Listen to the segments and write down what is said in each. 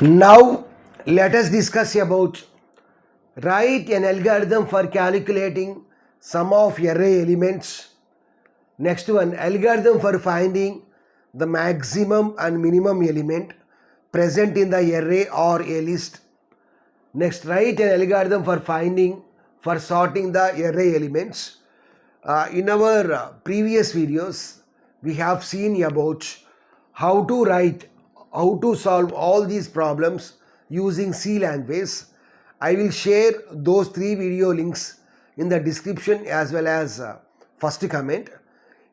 Now let us discuss about write an algorithm for calculating sum of array elements. Next one, algorithm for finding the maximum and minimum element present in the array or a list. Next, write an algorithm for sorting the array elements. In our previous videos, we have seen about how to solve all these problems using C language. I will share those 3 video links in the description as well as first comment.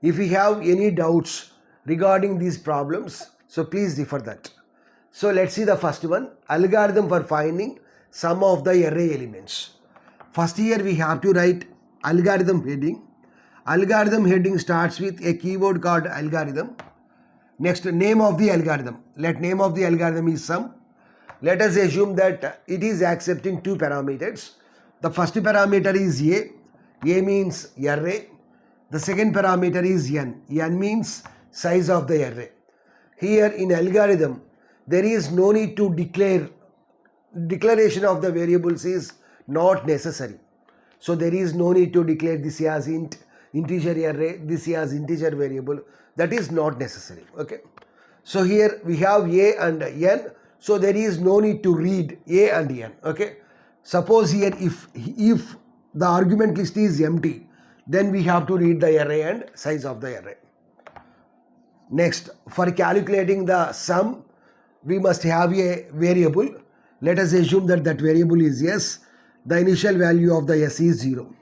If you have any doubts regarding these problems, so please refer that. So let's see the first one, algorithm for finding sum of the array elements. First here we have to write algorithm heading. Algorithm heading starts with a keyword called algorithm. Next, name of the algorithm. Let name of the algorithm is sum. Let us assume that it is accepting 2 parameters. The first parameter is A. A means array. The second parameter is N. N means size of the array. Here in algorithm, there is no need to declaration of the variables is not necessary. So there is no need to declare this as integer array, this as integer variable. That is not necessary. Okay. So here we have A and N. So there is no need to read A and N. Okay. Suppose here if the argument list is empty, then we have to read the array and size of the array. Next, for calculating the sum, we must have a variable. Let us assume that variable is S. The initial value of the S is 0.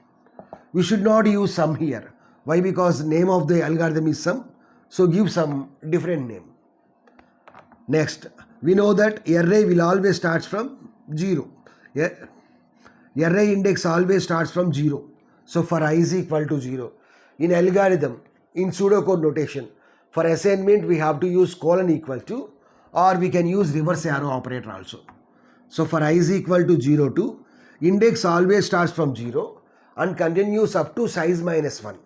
We should not use sum here. Why? Because name of the algorithm is sum. So give some different name. Next, we know that array will always start from 0. Array index always starts from 0. So for I is equal to 0. In algorithm, in pseudocode notation, for assignment we have to use colon equal to, or we can use reverse arrow operator also. So for I is equal to 0 to, index always starts from 0 and continues up to size minus 1.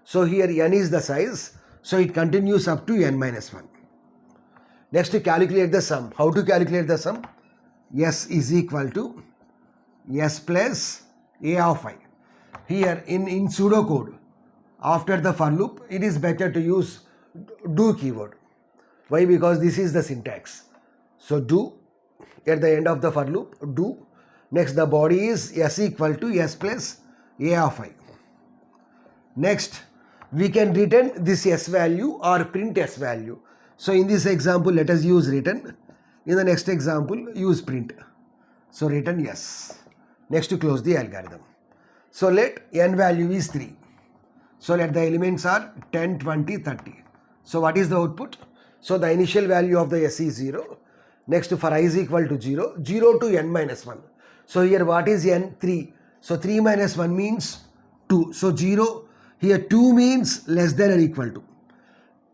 So here n is the size, so it continues up to n minus 1. Next, to calculate the sum. How to calculate the sum? S is equal to S plus A of I. Here in pseudocode, after the for loop, it is better to use do keyword. Why? Because this is the syntax. So do, at the end of the for loop, do. Next, the body is S equal to S plus A of I. Next, we can return this S value or print S value. So in this example, let us use return. In the next example, use print. So return yes. Next, to close the algorithm. So let n value is 3. So let the elements are 10, 20, 30. So what is the output? So the initial value of the S is 0. Next, for I is equal to 0. 0 to n minus 1. So here what is n? 3. So 3 minus 1 means 2. So 0. Here 2 means less than or equal to.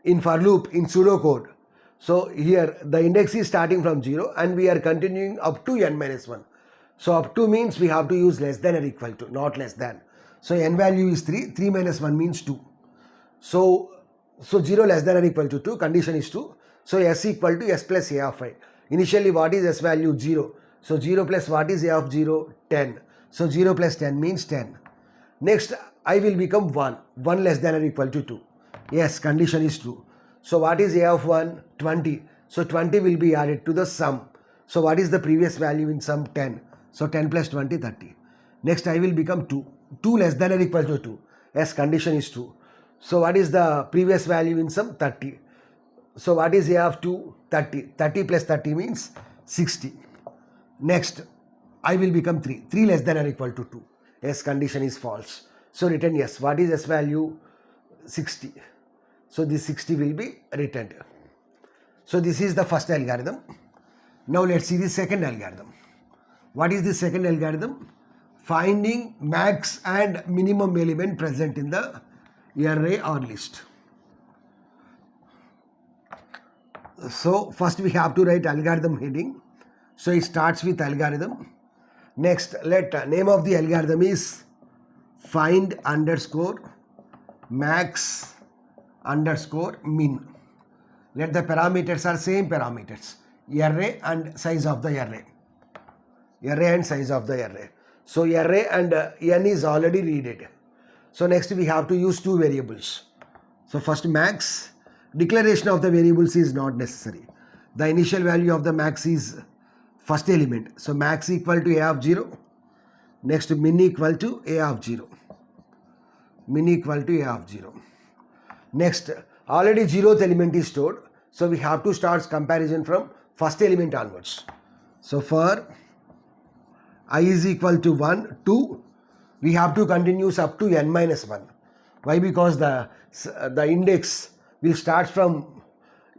In for loop, in pseudocode. So here the index is starting from 0 and we are continuing up to n minus 1. So up to means we have to use less than or equal to, not less than. So n value is 3. 3 minus 1 means 2. So 0 less than or equal to 2, condition is 2. So S equal to S plus A of I. Initially what is S value? 0. So 0 plus what is A of 0? 10. So 0 plus 10 means 10. Next, I will become 1. 1 less than or equal to 2. Yes, condition is true. So what is A of 1? 20. So 20 will be added to the sum. So what is the previous value in sum? 10. So 10 plus 20, 30. Next, I will become 2. 2 less than or equal to 2. Yes, condition is true. So what is the previous value in sum? 30. So what is A of 2? 30. 30 plus 30 means 60. Next, I will become 3. 3 less than or equal to 2. Yes, condition is false. So return yes. What is S value? 60. So this 60 will be returned. So this is the first algorithm. Now let's see the second algorithm. What is the second algorithm? Finding max and minimum element present in the array or list. So first we have to write algorithm heading. So it starts with algorithm. Next, let name of the algorithm is find underscore max underscore min. Let the parameters are same parameters. array and size of the array. Array and size of the array. So array and n is already readed. So next we have to use two variables. So first max, declaration of the variables is not necessary. The initial value of the max is first element. So max equal to a of 0. Next min equal to a of 0. Min equal to a of 0. Next, already 0th element is stored. So we have to start comparison from first element onwards. So for I is equal to 1, 2, we have to continue up to n minus 1. Why? Because the index will start from,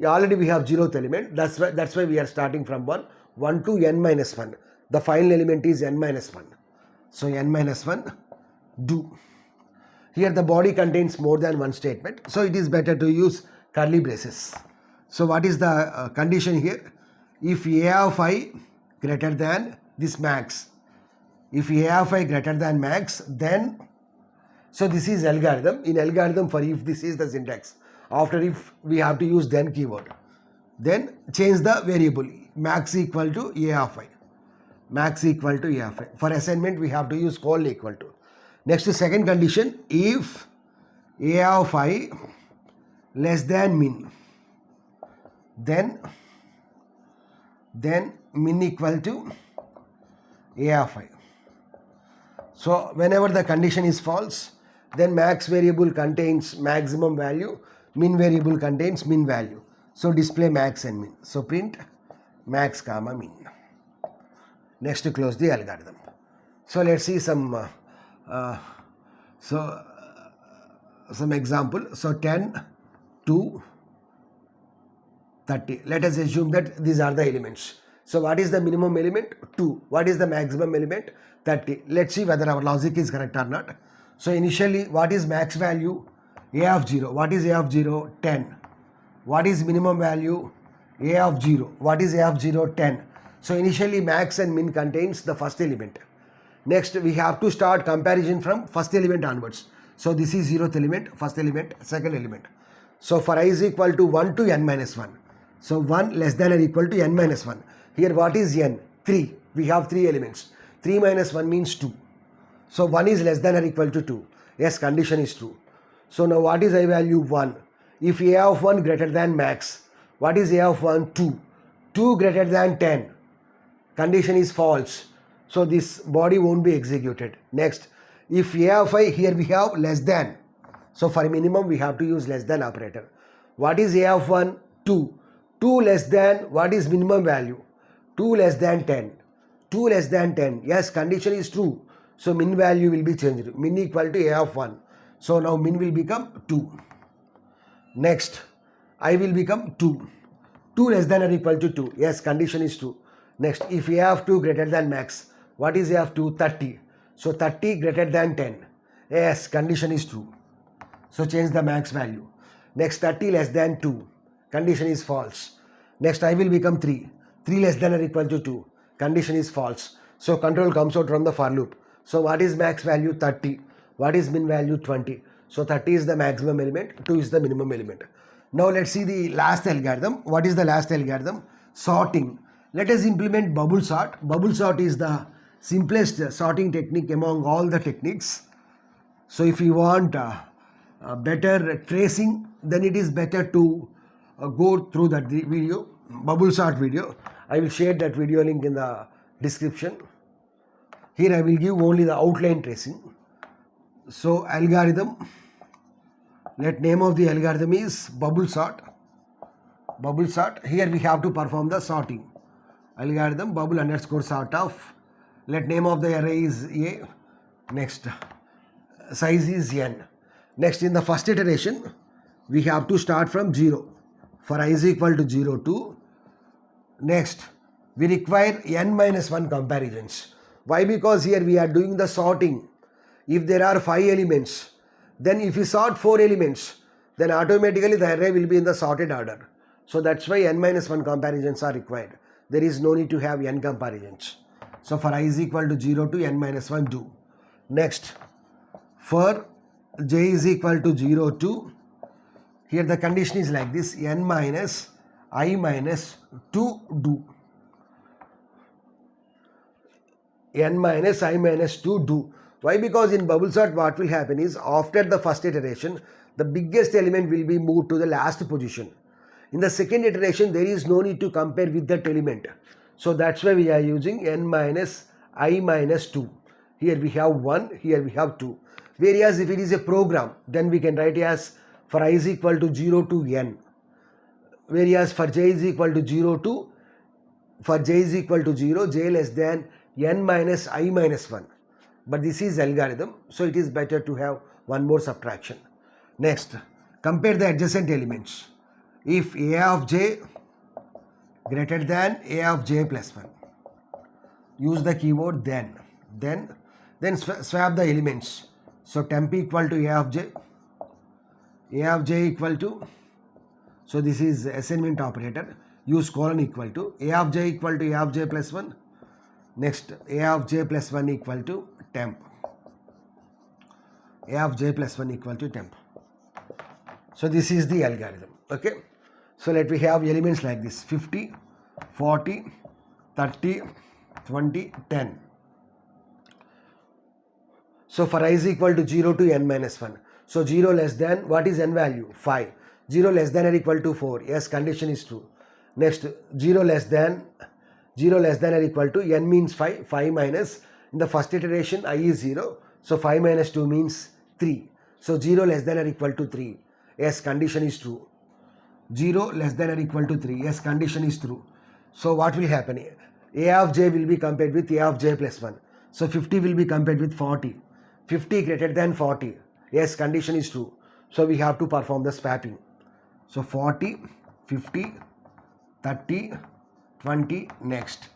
already we have 0th element. That's why we are starting from 1 to n minus 1. The final element is n minus 1. So n minus 1, do. Here the body contains more than one statement. So it is better to use curly braces. So what is the condition here? If a of I greater than this max, if a of I greater than max, then, so this is algorithm. In algorithm for if, this is the syntax. After if, we have to use then keyword. Then change the variable max equal to a of I. Max equal to a of I. For assignment we have to use call equal to. Next second condition, if a of I less than min, then min equal to a of I. So whenever the condition is false, then max variable contains maximum value, min variable contains min value. So display max and min. So print max comma min. Next to close the algorithm. So let's see some some example. So 10 to 30. Let us assume that these are the elements. So what is the minimum element? 2. What is the maximum element? 30. Let's see whether our logic is correct or not. So initially, what is max value? A of 0. What is A of 0? 10. What is minimum value? A of 0. What is A of 0? 10. So initially max and min contains the first element. Next we have to start comparison from first element onwards. So this is 0th element, first element, second element. So for I is equal to 1 to n minus 1. So 1 less than or equal to n minus 1. Here what is n? 3. We have 3 elements. 3 minus 1 means 2. So 1 is less than or equal to 2. Yes, condition is true. So now what is I value? 1. If a of 1 greater than max, what is a of 1? 2. 2 greater than 10. Condition is false. So this body won't be executed. Next, if a of I, here we have less than. So for minimum we have to use less than operator. What is a of 1? 2. 2 less than, what is minimum value? 2 less than 10. 2 less than 10. Yes, condition is true. So min value will be changed. Min equal to a of 1. So now min will become 2. Next, I will become 2. 2 less than or equal to 2. Yes, condition is true. Next, if a of 2 greater than max, what is a of 2? 30. So 30 greater than 10. Yes, condition is true. So change the max value. Next, 30 less than 2. Condition is false. Next, I will become 3. 3 less than or equal to 2. Condition is false. So control comes out from the for loop. So what is max value? 30. What is min value? 20. So 30 is the maximum element, 2 is the minimum element. Now let's see the last algorithm. What is the last algorithm? Sorting. Let us implement bubble sort. Bubble sort is the simplest sorting technique among all the techniques. So if you want better tracing, then it is better to go through that video, bubble sort video. I will share that video link in the description. Here I will give only the outline tracing. So algorithm, let name of the algorithm is bubble sort. Bubble sort. Here we have to perform the sorting. Algorithm bubble underscore sort of. Let name of the array is A. Next, size is n. Next, in the first iteration, we have to start from 0. For I is equal to 0 to. Next, we require n minus 1 comparisons. Why? Because here we are doing the sorting. If there are 5 elements, then if you sort 4 elements, then automatically the array will be in the sorted order. So that's why n minus 1 comparisons are required. There is no need to have n comparisons. So for I is equal to 0 to n minus 1 do. Next, for j is equal to 0 to, here the condition is like this, n minus I minus 2 do. N minus I minus 2 do. Why? Because in bubble sort what will happen is after the first iteration the biggest element will be moved to the last position. In the second iteration there is no need to compare with that element. So that's why we are using n minus I minus 2. Here we have 1, here we have 2. Whereas if it is a program then we can write as for I is equal to 0 to n. Whereas for j is equal to 0 to, for j is equal to 0, j less than n minus I minus 1. But this is algorithm, so it is better to have one more subtraction. Next, compare the adjacent elements. If a of j greater than a of j plus 1, use the keyword then swap the elements. So temp equal to a of j equal to, so this is assignment operator, use colon equal to a of j equal to a of j plus 1. Next, a of j plus 1 equal to temp. A of j plus 1 equal to temp. So this is the algorithm. Okay. So let me have elements like this: 50, 40, 30, 20, 10. So for I is equal to 0 to n minus 1. So 0 less than, what is n value? 5. 0 less than or equal to 4. Yes, condition is true. Next, 0 less than or equal to, n means 5. 5 minus, in the first iteration I is 0. So 5 minus 2 means 3. So 0 less than or equal to 3. Yes, condition is true. 0 less than or equal to 3. Yes, condition is true. So what will happen? A of j will be compared with a of j plus 1. So 50 will be compared with 40. 50 greater than 40. Yes, condition is true. So we have to perform the swapping. So 40, 50, 30, 20, next.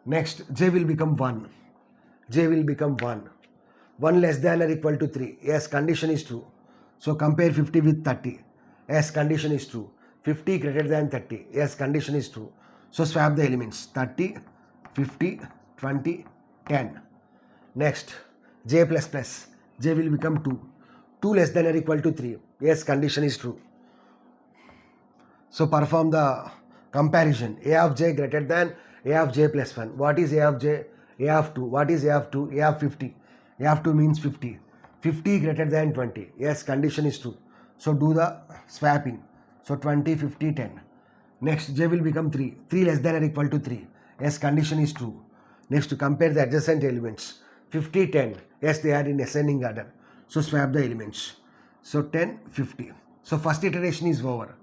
Next, j will become 1. J will become 1. 1 less than or equal to 3. Yes, condition is true. So compare 50 with 30. Yes, condition is true. 50 greater than 30. Yes, condition is true. So swap the elements: 30, 50, 20, 10. Next, j plus plus. J will become 2. 2 less than or equal to 3. Yes, condition is true. So perform the comparison. A of j greater than a of j plus 1. What is a of j? A of 2. What is a of 2? A of 50. A of 2 means 50. 50 greater than 20. Yes, condition is true. So do the swapping. So 20, 50, 10. Next, j will become 3. 3 less than or equal to 3. Yes, condition is true. Next, to compare the adjacent elements. 50, 10. Yes, they are in ascending order. So swap the elements. So 10, 50. So first iteration is over.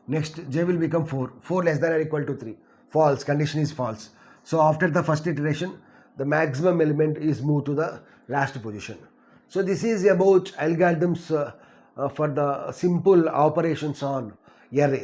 Next, j will become 4. 4 less than or equal to 3. False. Condition is false. So after the first iteration, the maximum element is moved to the last position. So this is about algorithms for the simple operations on arrays.